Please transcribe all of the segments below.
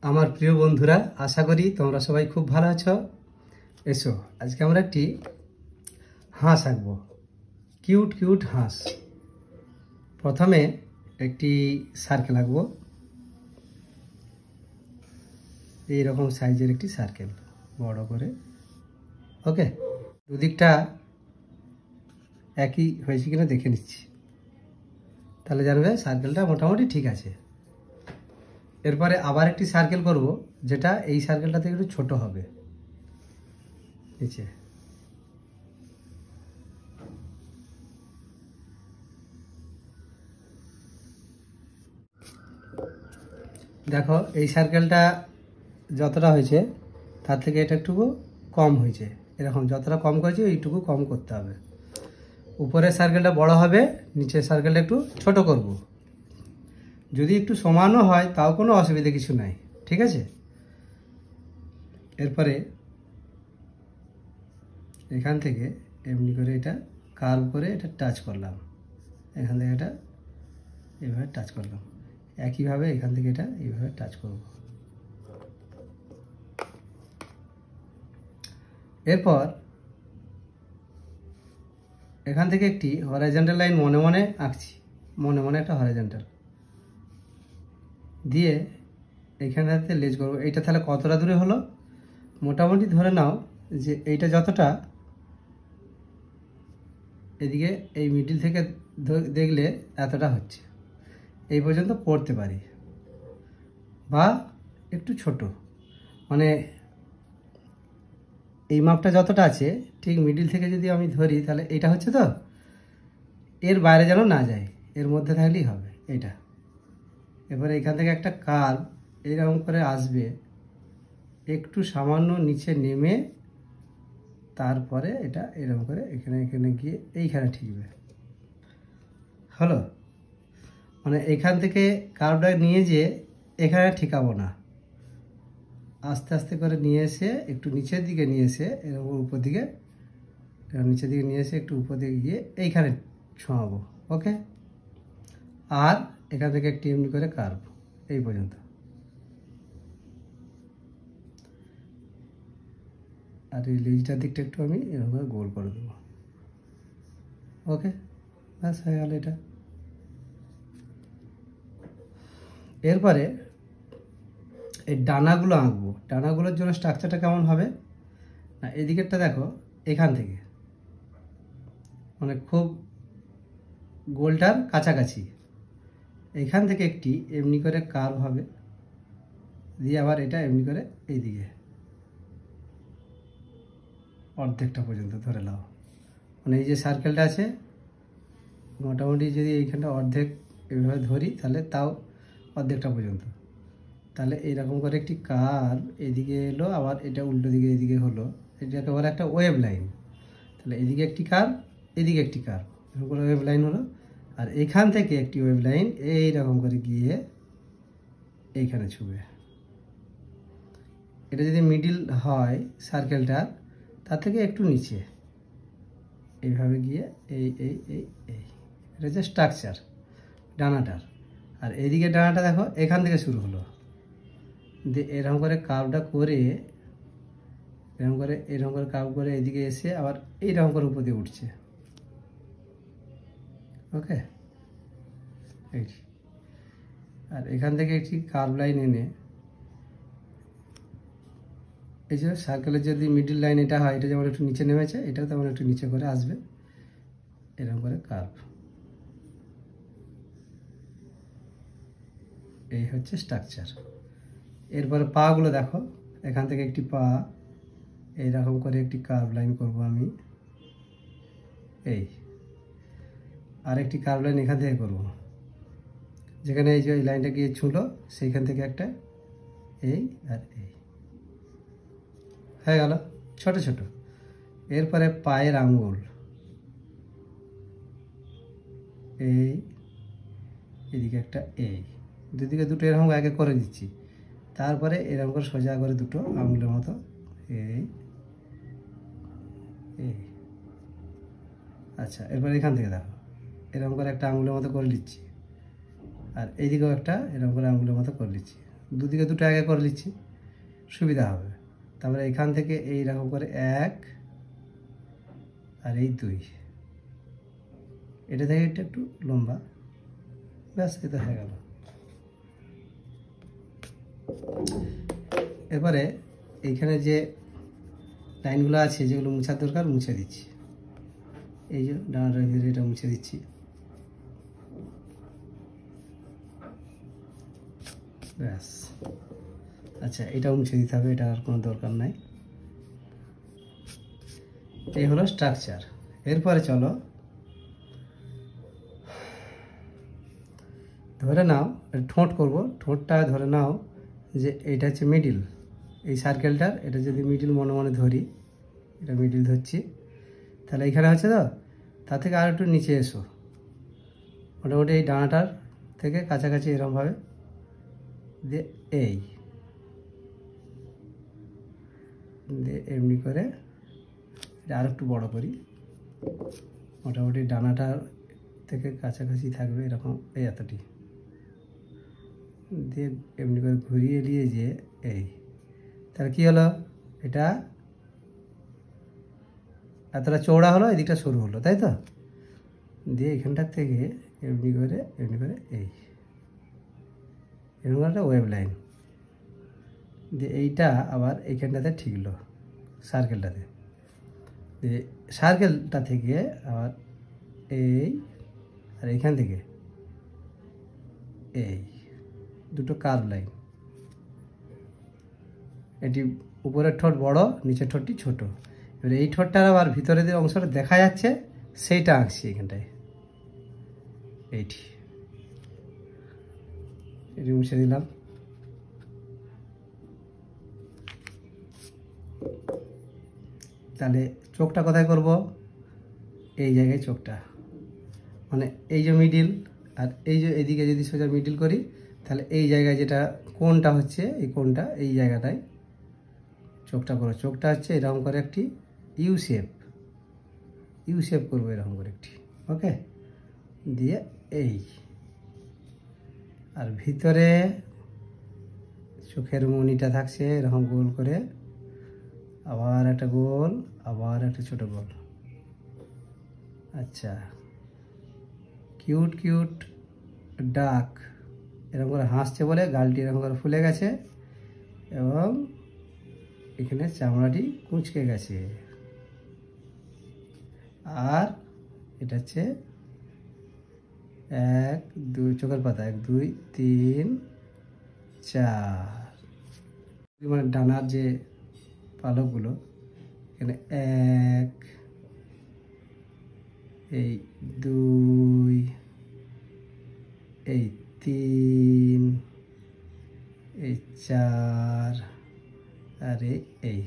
আমার প্রিয় বন্ধুরা, আশা করি তোমরা সবাই খুব ভালো আছো। এসো আজকে আমরা একটি হাঁস আঁকবো, কিউট কিউট হাঁস। প্রথমে একটি সার্কেল আঁকবো, এইরকম সাইজের একটি সার্কেল বড় করে। ওকে, দুদিকটা একই হয়েছে কিনা দেখে নিচ্ছি, তাহলে জানবে সার্কেলটা মোটামুটি ঠিক আছে। এরপরে আবার একটি সার্কেল করব, যেটা এই সার্কেলটা থেকে একটু ছোট হবে নিচে। দেখো এই সার্কেলটা যতটা হয়েছে তার থেকে এটা একটু কম হয়েছে। এরকম যতটা কম করেছি এইটুকু কম করতে হবে। উপরের সার্কেলটা বড় হবে, নিচের সার্কেলটা একটু ছোট করব। যদি একটু সমানও হয় তাও কোনো অসুবিধা কিছু নাই, ঠিক আছে। এরপরে এখান থেকে এমনি করে এটা কার্ভ করে এটা টাচ করলাম, এখান থেকে এটা এইভাবে টাচ করলাম। একইভাবে এখান থেকে এটা এইভাবে টাচ করব। এরপর এখান থেকে একটি হরাইজন্টাল লাইন মনে মনে আঁকছি, মনে মনে একটা হরাইজন্টাল দিয়ে এইখানটাতে লেজ করবো। এইটা তাহলে কতটা দূরে হলো, মোটামুটি ধরে নাও যে এইটা যতটা এদিকে এই মিডিল থেকে দেখলে এতটা হচ্ছে, এই পর্যন্ত পড়তে পারি, বা একটু ছোট, মানে এই মাপটা যতটা আছে ঠিক মিডিল থেকে যদি আমি ধরি তাহলে এইটা হচ্ছে, তো এর বাইরে যেন না যায়, এর মধ্যে থাকলেই হবে এইটা। এবারে এখান থেকে একটা কার্ভ এইরকম করে আসবে, একটু সামান্য নিচে নেমে তারপরে এটা এরকম করে এখানে এখানে গিয়ে এইখানে ঠিকবে। হলো, মানে এখান থেকে কার্ভটা নিয়ে যেয়ে এখানে ঠিকাবো না, আস্তে আস্তে করে নিয়ে এসে একটু নিচের দিকে নিয়ে এসে এরকম উপর দিকে, নিচের দিকে নিয়ে এসে একটু উপর দিকে গিয়ে এইখানে ছোঁয়াবো। ওকে, আর এখান থেকে একটু এমনি করে কার্ভ এই পর্যন্ত, আর এই লেজটার দিকটা একটু আমি এরকম গোল করে দেবো। ওকে, ব্যাস হয়ে গেল এটা। এরপরে এই ডানাগুলো আঁকবো। ডানাগুলোর জন্য স্ট্রাকচারটা কেমন হবে না, এদিকেরটা দেখো এখান থেকে মানে খুব গোলটার কাছাকাছি, এখান থেকে একটি এমনি করে কার্ভ হবে, দিয়ে আবার এটা এমনি করে এইদিকে অর্ধেকটা পর্যন্ত ধরে নাও। মানে এই যে সার্কেলটা আছে মোটামুটি যদি এইখানটা অর্ধেক এভাবে ধরি তাহলে তাও অর্ধেকটা পর্যন্ত, তাহলে এইরকম করে একটি কার্ভ এদিকে এলো, আবার এটা উল্টো দিকে এদিকে হলো, এটা একেবারে একটা ওয়েভ লাইন। তাহলে এদিকে একটি কার্ভ, এদিকে একটি কার্ভ, এরকম করে ওয়েভ লাইন হলো। আর এখান থেকে একটি ওয়েভ লাইন এইরকম করে গিয়ে এইখানে ছুবে। এটা যদি মিডিল হয় সার্কেলটা, তার থেকে একটু নিচে এইভাবে গিয়ে এই এই এই এই এটা হচ্ছে স্ট্রাকচার ডানাটার। আর এইদিকে ডানাটা দেখো এখান থেকে শুরু হলো, দিয়ে এরকম করে কার্ভটা করে এরকম করে কার্ভ করে এদিকে এসে আবার এইরকম করে উপর দিয়ে উঠছে। ওকে, এই আর এখান থেকে একটি কার্ভ লাইন এনে এই যে সার্কেলের যদি মিডিল লাইন এটা হয়, এটা যেমন একটু নিচে নেমেছে, এটাও তেমন একটু নিচে করে আসবে, এরকম করে কার্ভ। এই হচ্ছে স্ট্রাকচার। এরপরে পাগুলো দেখো, এখান থেকে একটি পা এইরকম করে একটি কার্ভ লাইন করব আমি, এই আর একটি কার্ভ লাইন এখান থেকে করব, যেখানে এই যে এই লাইনটা গিয়ে ছুঁলো সেইখান থেকে একটা এই আর এই হয়ে গেল ছোট ছোট। এরপরে পায়ের আঙ্গুল এই এদিকে একটা এই, দুদিকে দুটো এরকম আগে করে দিচ্ছি, তারপরে এরকম করে সোজা করে দুটো আঙুলের মতো এই এই। আচ্ছা, এরপরে এখান থেকে দেখো এরকম করে একটা আঙুলের মতো করে নিচ্ছি, আর এইদিকেও একটা এরকম করে আঙুলের মতো করে নিচ্ছি, দুদিকে দুটো আগে করে নিচ্ছি, সুবিধা হবে। তারপরে এখান থেকে এইরকম করে 1 আর এই 2, এটা থেকে এটা একটু লম্বা, ব্যাস এটা হয়ে গেল। এরপরে এইখানে যে লাইনগুলো আছে যেগুলো মুছার দরকার মুছে দিচ্ছি। এই যে ডানাটার ভিতরে এটা মুছে দিচ্ছি, ব্যাস। আচ্ছা, এটাও মুছে দিতে হবে, এটা আর কোনো দরকার নাই। এই হলো স্ট্রাকচার। এরপরে চলো ধরে নাও ঠোঁট করব। ঠোঁটটা ধরে নাও যে এটা হচ্ছে মিডিল, এই সার্কেলটার এটা যদি মিডিল মনে মনে ধরি, এটা মিডিল ধরছি, তাহলে এইখানে হচ্ছে তো, তার থেকে আর একটু নিচে এসো, মোটামুটি এই ডানাটার থেকে কাছাকাছি এরকমভাবে দিয়ে এই দিয়ে এমনি করে এটা আর একটু বড় করি, মোটামুটি ডানাটার থেকে কাছাকাছি থাকবে এরকম, এই এতটি দিয়ে এমনি করে ঘুরিয়ে নিয়ে যে এই, তাহলে কী হলো, এটা এতটা চওড়া হলো, এদিকটা সরু হলো, তাই তো। দিয়ে এখানটার থেকে এমনি করে এই এরকম একটা ওয়েভ লাইন দিয়ে এইটা আবার এইখানটাতে ঠিকলো সার্কেলটাতে, দিয়ে সার্কেলটা থেকে আবার এই আর এইখান থেকে এই দুটো কার্ভ লাইন, এটি উপরের ঠোঁট বড়, নিচের ঠোঁটটি ছোট। এবার এই ঠোঁটটার আবার ভিতরের যে অংশটা দেখা যাচ্ছে সেইটা আঁকছি এখানটায়, এইটি এটি মুছে দিলাম। তাহলে চোখটা কোথায় করব, এই জায়গায় চোখটা, মানে এই যে মিডিল আর এই যে এদিকে যদি সোজা মিডিল করি, তাহলে এই জায়গায় যেটা কোণটা হচ্ছে, এই কোণটা এই জায়গাটায় চোখটা করো। চোখটা হচ্ছে এরকম করে একটি ইউ শেপ করবো, এরকম করে একটি, ওকে। দিয়ে এই আর ভিতরে চোখের মনিটা থাকছে এরকম গোল করে, আবার একটা গোল, আবার একটা ছোট গোল। আচ্ছা, কিউট ডাক এরকম করে হাসছে বলে গালটি এরকম করে ফুলে গেছে এবং এখানে চামড়াটি কুঁচকে গেছে। আর এটা হচ্ছে 1 2 চোখের পাতা, 1 2 3 4, মানে ডানার যে পালকগুলো, এখানে 1 এই 2 এই 3 এই 4 আর এই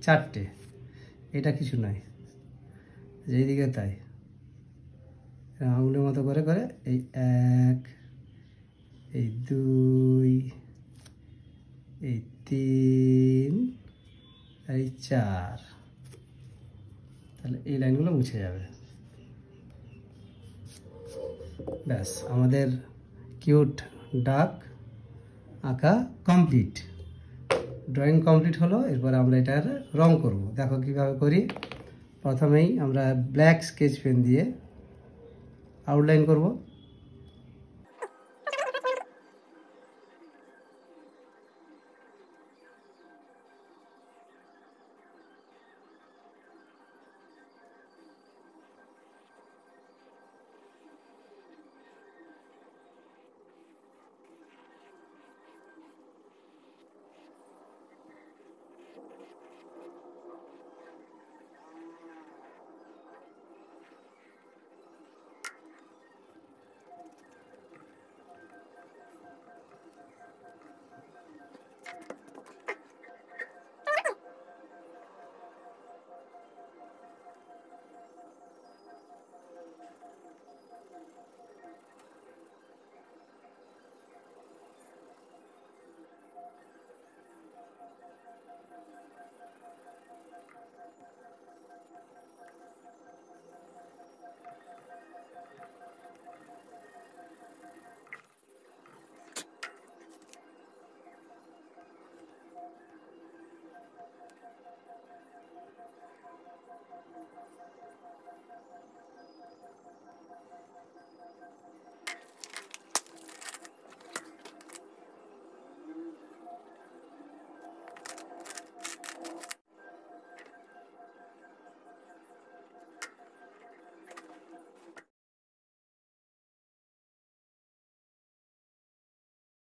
4টে, এটা কিছু নয়, যেদিকে তাই আঙুলের মতো করে করে এই 1 এই 2 এই 3 আর এই 4, তাহলে এই লাইনগুলো মুছে যাবে। ব্যাস, আমাদের কিউট ডাক আঁকা কমপ্লিট, ড্রয়িং কমপ্লিট হলো। এরপর আমরা এটার রং করব। দেখো কিভাবে করি। প্রথমেই আমরা ব্ল্যাক স্কেচ পেন দিয়ে আউটলাইন করব।